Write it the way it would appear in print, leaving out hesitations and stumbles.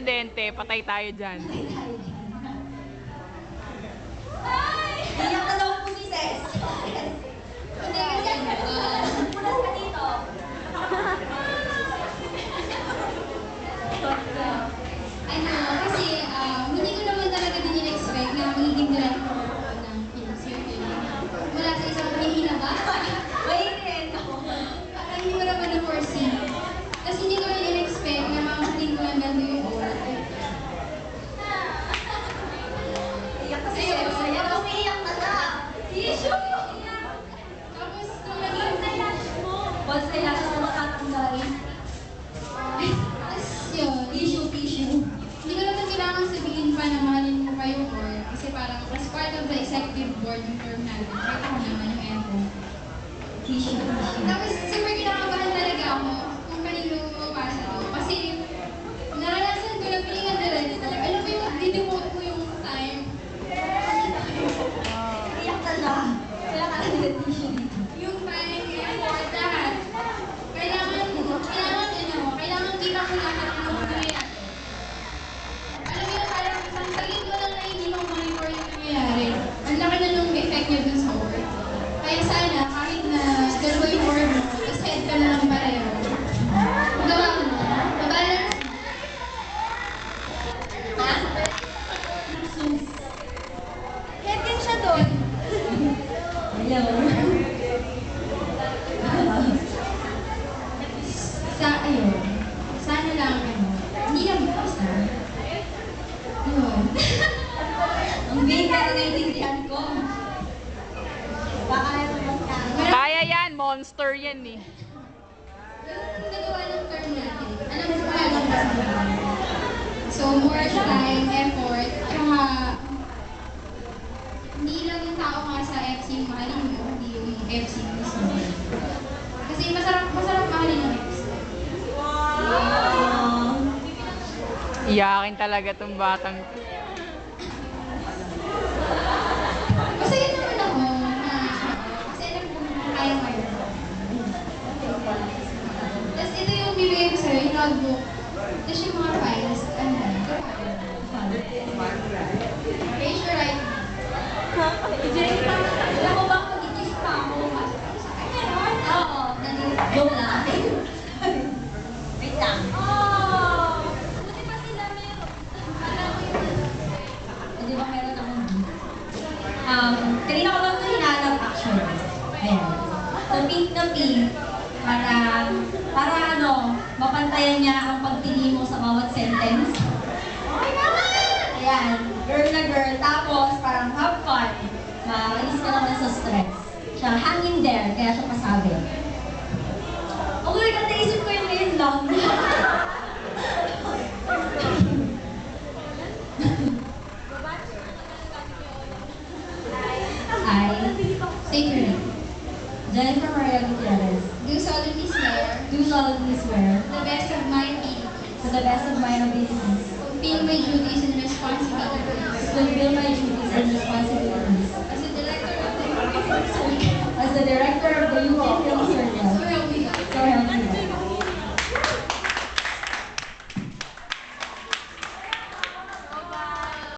presidente, patay tayo dyan. Iyak na daw po si Ses. Hindi kasi, punas ka dito. Kasi hindi ko naman talaga din in-expect na magiging director ako ng film circle. Mula sa isang mahihina ba? Mahihina ako. Parang hindi mo naman na-foresee. Kasi hindi ko rin in-expect na makakating ko lang ganito yung award. Iyak kasi Ses. Iyak ako, iyak na na. Tissue! Tapos nung naging Once na lashes na matatanggalin. Tapos yun, Tissue. hindi ko naman kailangan sabihin pa na mahalin mo kayo or kasi parang as part of the executive board yung term natin, kahit ako naman yung MO. Tissue. Tapos super kinakabahan talaga ako kung kanino mapasa to. Kasi naranasan ko na feeling ang director. Alam mo yung didevote mo yung time. Iyak ka na. Kaya ka na nila tissue dito. Yung time, yung effort, lahat. Kailangan kita ko lahat ng nangyayari. Alam mo yun, parang isang saglit mo lang na hindi mo monitor yung nangyayari. Ang laki na nung effect niya dun sa work. Kaya sana, kahit na dalawa yung work mo, tapos head ka na lang pareho. Gawa mo, mabalance. Head din siya doon. Hello. Ayun, sana lang, hindi lang isa. Yun. Ang big na naiintindihan ko. Baka ayaw mo ka. Kaya yan, monster yan eh. Yung nagawa ng term natin, alam mo kaya lang kasi. So, more time, effort, tsaka hindi lang yung tao nga sa FC yung mahalin mo, hindi yung FC mismo. Kasi masarap mahalin ng FC. Iyakin talaga tong batang to. Masaya naman ako na kasi alam ko kaya kayo. Tapos ito yung bibigay ko sa'yo, yung notebook. Tapos yung mga files, raise your right hand. Alam mo ba mag-gift pa ako? Oo. Joke lang. Wait lang. Buti pa sila meron. Di ba meron akong kanina ko lang ito hinahanap actually. Ayan. So, pink na pink. Para mapantayan niya ang pagpili mo sa bawat sentence. Okay naman! Ayan. Girl na girl. Tapos, parang have fun. Maalis ka naman sa stress. Siya, hang in there. Kaya siya pasabi. Okay, kasi naisip ko yung ngayon lang. Say your name. Jennifer Maria Gutierrez. Do solemnly swear Do solemnly swear to the best of my ability to the best of my abilities to fulfill my duties and responsibilities to fulfill my duties and responsibilities